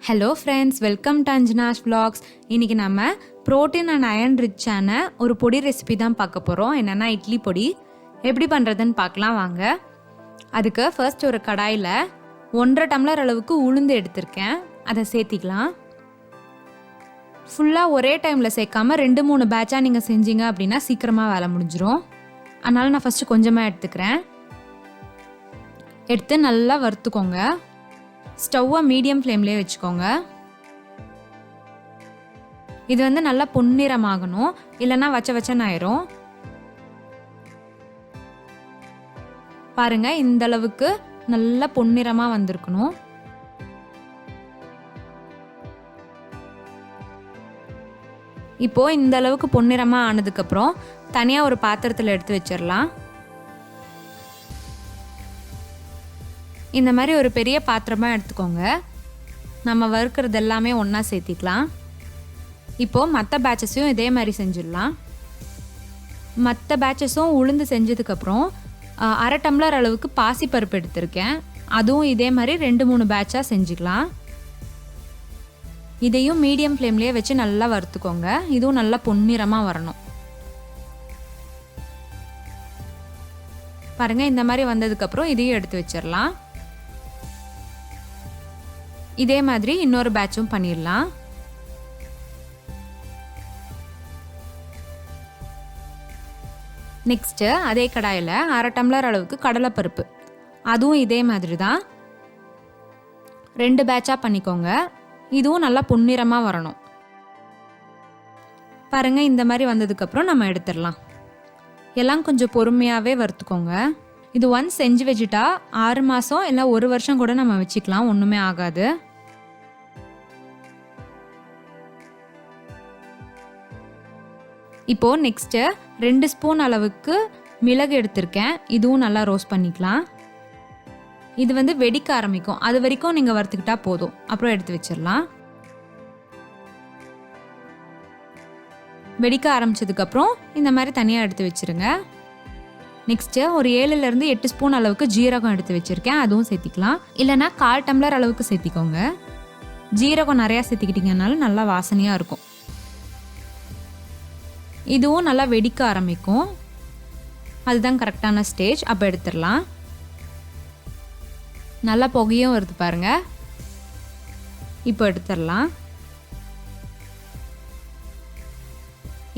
Hello friends, welcome to Anjana's vlogs. இன்றைக்கி நம்ம protein and iron ரிச்சான ஒரு பொடி ரெசிபி தான் பார்க்க போகிறோம். என்னென்னா இட்லி பொடி. எப்படி பண்ணுறதுன்னு பார்க்கலாம் வாங்க. அதுக்கு ஃபர்ஸ்ட் ஒரு கடாயில் 1.5 டம்ளர் அளவுக்கு உளுந்து எடுத்திருக்கேன். அதை சேர்த்திக்கலாம். ஃபுல்லாக ஒரே டைமில் சேர்க்காமல் 2-3 பேட்சாக நீங்கள் செஞ்சீங்க அப்படின்னா சீக்கிரமாக வேலை முடிஞ்சிடும். அதனால் நான் ஃபஸ்ட்டு கொஞ்சமாக எடுத்துக்கிறேன். எடுத்து நல்லா வறுத்துக்கோங்க. ஸ்டவ்வை மீடியம் ஃப்ளேம்லேயே வச்சுக்கோங்க. இது வந்து நல்லா பொன்னிறமாகணும், இல்லைன்னா வச்சன்னு ஆயிரும். பாருங்க, இந்த அளவுக்கு நல்லா பொன்னிறமாக வந்திருக்கணும். இப்போ இந்த அளவுக்கு பொன்னிறமாக ஆனதுக்கப்புறம் தனியாக ஒரு பாத்திரத்தில் எடுத்து வச்சிடலாம். இந்த மாதிரி ஒரு பெரிய பாத்திரமாக எடுத்துக்கோங்க. நம்ம வறுக்கிறது எல்லாமே ஒன்றா சேர்த்திக்கலாம். இப்போது மற்ற பேட்சஸையும் இதே மாதிரி செஞ்சிடலாம். மற்ற பேட்சஸும் உளுந்து செஞ்சதுக்கப்புறம் 1/2 டம்ளர் அளவுக்கு பாசிப்பருப்பு எடுத்திருக்கேன். அதுவும் இதே மாதிரி 2-3 பேட்சாக செஞ்சுக்கலாம். இதையும் மீடியம் ஃப்ளேம்லேயே வச்சு நல்லா வறுத்துக்கோங்க. இதுவும் நல்லா பொன்னிறமாக வரணும். பாருங்கள், இந்த மாதிரி வந்ததுக்கப்புறம் இதையும் எடுத்து வச்சிடலாம். இதே மாதிரி இன்னொரு பேட்சும் பண்ணிடலாம். நெக்ஸ்ட்டு அதே கடாயில் 1/2 டம்ளர் அளவுக்கு கடலைப்பருப்பு, அதுவும் இதே மாதிரி தான் 2 பேட்சாக பண்ணிக்கோங்க. இதுவும் நல்லா பொன்னிறமாக வரணும். பாருங்கள், இந்த மாதிரி வந்ததுக்கப்புறம் நம்ம எடுத்துடலாம். எல்லாம் கொஞ்சம் பொறுமையாகவே வறுத்துக்கோங்க. இது ஒன்ஸ் செஞ்சு வச்சுட்டா 6 மாதம் இல்லை 1 வருஷம் கூட நம்ம வச்சுக்கலாம், ஒன்றுமே ஆகாது. இப்போது நெக்ஸ்ட்டு 2 ஸ்பூன் அளவுக்கு மிளகு எடுத்திருக்கேன். இதுவும் நல்லா ரோஸ்ட் பண்ணிக்கலாம். இது வந்து வெடிக்க ஆரம்பிக்கும், அது வரைக்கும் நீங்கள் வறுத்துக்கிட்டா போதும். அப்புறம் எடுத்து வச்சிடலாம். வெடிக்க ஆரம்பித்ததுக்கப்புறம் இந்த மாதிரி தனியாக எடுத்து வச்சுருங்க. நெக்ஸ்ட்டு ஒரு 7-8 ஸ்பூன் அளவுக்கு ஜீரகம் எடுத்து வச்சுருக்கேன். அதுவும் சேர்த்திக்கலாம். இல்லைனா 1/4 டம்ளர் அளவுக்கு சேர்த்திக்கோங்க. ஜீரகம் நிறையா சேர்த்திக்கிட்டிங்கனாலும் நல்லா வாசனையாக இருக்கும். இதுவும் நல்லா வெடிக்க ஆரம்பிக்கும், அதுதான் கரெக்டான ஸ்டேஜ். அப்போ எடுத்துடலாம். நல்லா புகையும் வருது பாருங்கள். இப்போ எடுத்துடலாம்.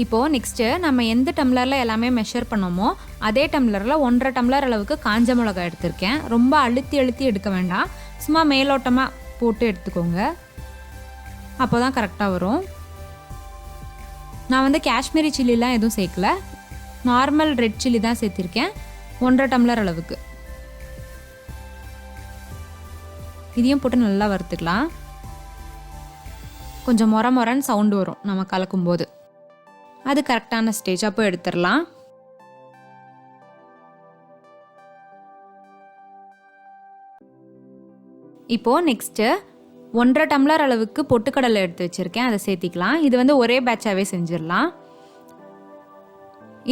இப்போது நெக்ஸ்ட்டு நம்ம எந்த டம்ளரில் எல்லாமே மெஷர் பண்ணோமோ அதே டம்ளரில் 1.5 டம்ளர் அளவுக்கு காஞ்ச மிளகாய் எடுத்திருக்கேன். ரொம்ப அழுத்தி எடுக்க வேண்டாம், சும்மா மேலோட்டமாக போட்டு எடுத்துக்கோங்க. அப்போ தான் கரெக்டாக வரும். நான் வந்து காஷ்மீரி சில்லிலாம் எதுவும் சேர்க்கல, நார்மல் ரெட் சில்லி தான் சேர்த்திருக்கேன். 1.5 டம்ளர் அளவுக்கு. இதையும் போட்டு நல்லா வறுத்துக்கலாம். கொஞ்சம் மொரன்னு சவுண்டு வரும் நம்ம கலக்கும்போது, அது கரெக்டான ஸ்டேஜ். அப்போ எடுத்துடலாம். இப்போது நெக்ஸ்ட்டு 1.5 டம்ளர் அளவுக்கு பொட்டுக்கடலை எடுத்து வச்சுருக்கேன். அதை சேர்த்திக்கலாம். இது வந்து ஒரே பேட்சாகவே செஞ்சிடலாம்.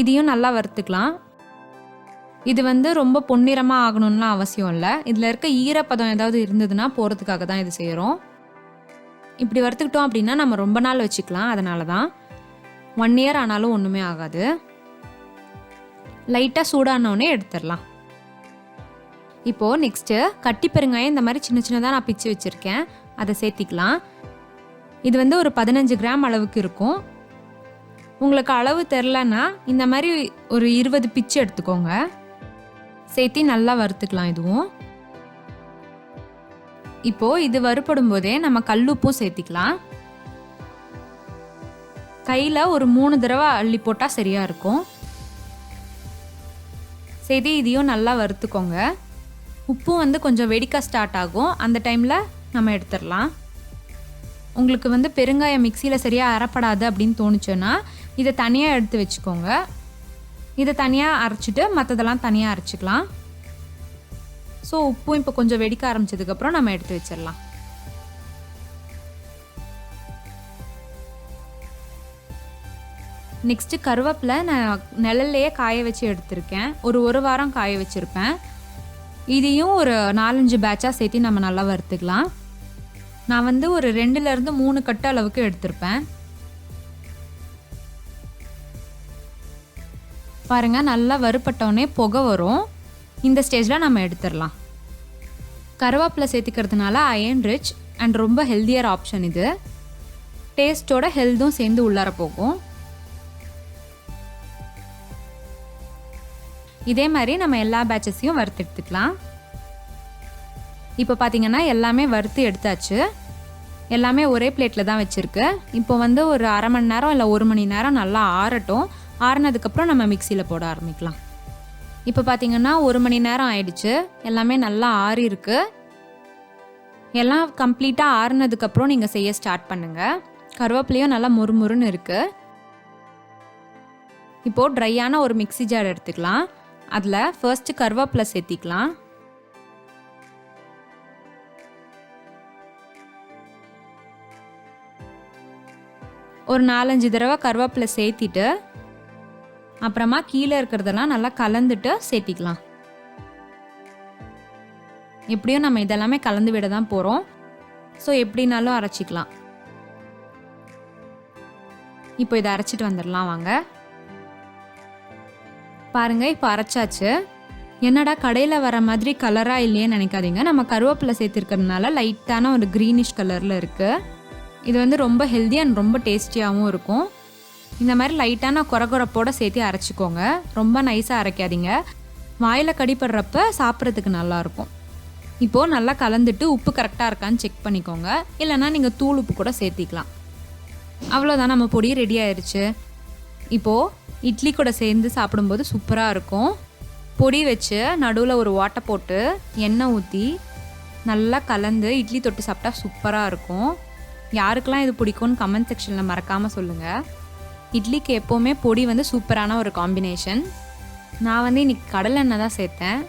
இதையும் நல்லா வறுத்துக்கலாம். இது வந்து ரொம்ப பொன்னிறமாக ஆகணும்லாம் அவசியம் இல்லை. இதில் இருக்க ஈரப்பதம் ஏதாவது இருந்ததுன்னா போகிறதுக்காக தான் இது செய்கிறோம். இப்படி வறுத்துக்கிட்டோம் அப்படின்னா நம்ம ரொம்ப நாள் வச்சுக்கலாம். அதனால தான் 1 இயர் ஆனாலும் ஒன்றுமே ஆகாது. லைட்டாக சூடானோடனே எடுத்துடலாம். இப்போது நெக்ஸ்ட்டு கட்டி பெருங்காயம் இந்த மாதிரி சின்னதாக நான் பிச்சு வச்சுருக்கேன். அதை சேர்த்திக்கலாம். இது வந்து ஒரு 15 கிராம் அளவுக்கு இருக்கும். உங்களுக்கு அளவு தெரிலன்னா இந்த மாதிரி ஒரு 20 பிச்சு எடுத்துக்கோங்க. சேர்த்தி நல்லா வறுத்துக்கலாம். இதுவும் இப்போது இது வறுப்படும் போதே நம்ம கல்லுப்பும் சேர்த்திக்கலாம். கையில் ஒரு 3 தடவை அள்ளி போட்டால் சரியாக இருக்கும். சேர்த்தி இதையும் நல்லா வறுத்துக்கோங்க. உப்பும் வந்து கொஞ்சம் வெடிக்க ஸ்டார்ட் ஆகும், அந்த டைமில் நம்ம எடுத்துடலாம். உங்களுக்கு வந்து பெருங்காயம் மிக்சியில் சரியாக அரைப்படாது அப்படின்னு தோணுச்சுன்னா இதை தனியாக எடுத்து வச்சுக்கோங்க. இதை தனியாக அரைச்சிட்டு மற்றதெல்லாம் தனியாக அரைச்சிக்கலாம். ஸோ உப்பும் இப்போ கொஞ்சம் வெடிக்க ஆரம்பித்ததுக்கப்புறம் நம்ம எடுத்து வச்சிடலாம். நெக்ஸ்ட்டு கருவேப்பிலை நான் நிழல்லையே காய வச்சு எடுத்திருக்கேன். ஒரு வாரம் காய வச்சுருப்பேன். இதையும் ஒரு 4-5 பேட்சாக சேர்த்து நம்ம நல்லா வறுத்துக்கலாம். நான் வந்து ஒரு 2லேருந்து 3 கட்டு அளவுக்கு எடுத்திருப்பேன். பாருங்க, நல்லா வறுபட்டோடனே புகை வரும். இந்த ஸ்டேஜில் நம்ம எடுத்துடலாம். கருவேப்பிலை சேர்த்துக்கிறதுனால அயர்ன் ரிச் அண்ட் ரொம்ப ஹெல்தியர் ஆப்ஷன் இது. டேஸ்ட்டோட ஹெல்த்தும் சேர்ந்து உள்ளார போகும். இதே மாதிரி நம்ம எல்லா பேட்சஸையும் வறுத்து எடுத்துக்கலாம். இப்போ பார்த்தீங்கன்னா எல்லாமே வறுத்து எடுத்தாச்சு. எல்லாமே ஒரே பிளேட்டில் தான் வச்சுருக்கு. இப்போ வந்து ஒரு அரை மணி நேரம் இல்லை 1 மணி நேரம் நல்லா ஆறட்டும். ஆறுனதுக்கப்புறம் நம்ம மிக்சியில் போட ஆரம்பிக்கலாம். இப்போ பார்த்தீங்கன்னா 1 மணி நேரம் ஆயிடுச்சு. எல்லாமே நல்லா ஆறி இருக்கு. எல்லாம் கம்ப்ளீட்டாக ஆறுனதுக்கப்புறம் நீங்கள் செய்ய ஸ்டார்ட் பண்ணுங்கள். கருவேப்பிலையும் நல்லா முறுமுறுன்னு இருக்குது. இப்போது ட்ரையான ஒரு மிக்ஸி ஜார் எடுத்துக்கலாம். அதில் ஃபர்ஸ்ட்டு கருவேப்பிலை சேர்த்திக்கலாம். ஒரு 4-5 தடவை கருவேப்பிலை சேர்த்திட்டு அப்புறமா கீழே இருக்கிறதெல்லாம் நல்லா கலந்துட்டு சேர்த்திக்கலாம். எப்படியும் நம்ம இதெல்லாமே கலந்து விட தான் போகிறோம். ஸோ எப்படினாலும் அரைச்சிக்கலாம். இப்போ இதை அரைச்சிட்டு வந்துடலாம் வாங்க. பாருங்கள், இப்போ அரைச்சாச்சு. என்னடா கடையில் வர மாதிரி கலராக இல்லையேன்னு நினைக்காதீங்க. நம்ம கருவேப்பிலை சேர்த்துருக்கிறதுனால லைட்டான ஒரு க்ரீனிஷ் கலரில் இருக்குது. இது வந்து ரொம்ப ஹெல்தி அண்ட் ரொம்ப டேஸ்டியாகவும் இருக்கும். இந்த மாதிரி லைட்டான கொரகொரப்போடு சேர்த்து அரைச்சிக்கோங்க. ரொம்ப நைஸாக அரைக்காதீங்க. வாயில் கடிப்படுறப்ப சாப்பிட்றதுக்கு நல்லாயிருக்கும். இப்போது நல்லா கலந்துட்டு உப்பு கரெக்டாக இருக்கான்னு செக் பண்ணிக்கோங்க. இல்லைனா நீங்கள் தூள் உப்பு கூட சேர்த்திக்கலாம். அவ்வளோதான், நம்ம பொடி ரெடி ஆயிடுச்சு. இப்போது இட்லி கூட சேர்ந்து சாப்பிடும்போது சூப்பராக இருக்கும். பொடி வச்சு நடுவில் ஒரு ஓட்டை போட்டு எண்ணெய் ஊற்றி நல்லா கலந்து இட்லி தொட்டு சாப்பிட்டா சூப்பராக இருக்கும். யாருக்கெல்லாம் இது பிடிக்கும்னு கமெண்ட் செக்ஷனில் மறக்காமல் சொல்லுங்கள். இட்லிக்கு எப்போவுமே பொடி வந்து சூப்பரான ஒரு காம்பினேஷன். நான் வந்து இன்றைக்கி கடலை எண்ணெய் தான் சேர்த்தேன்.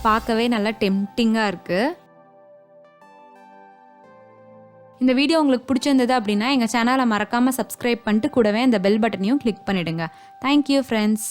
பார்க்கவே நல்லா டெம்டிங்காக இருக்குது. இந்த வீடியோ உங்களுக்கு பிடிச்சிருந்தது அப்படின்னா எங்கள் சேனலை மறக்காமல் சப்ஸ்கிரைப் பண்ணிட்டு கூடவே இந்த பெல் பட்டனையும் கிளிக் பண்ணிவிடுங்க. Thank you friends.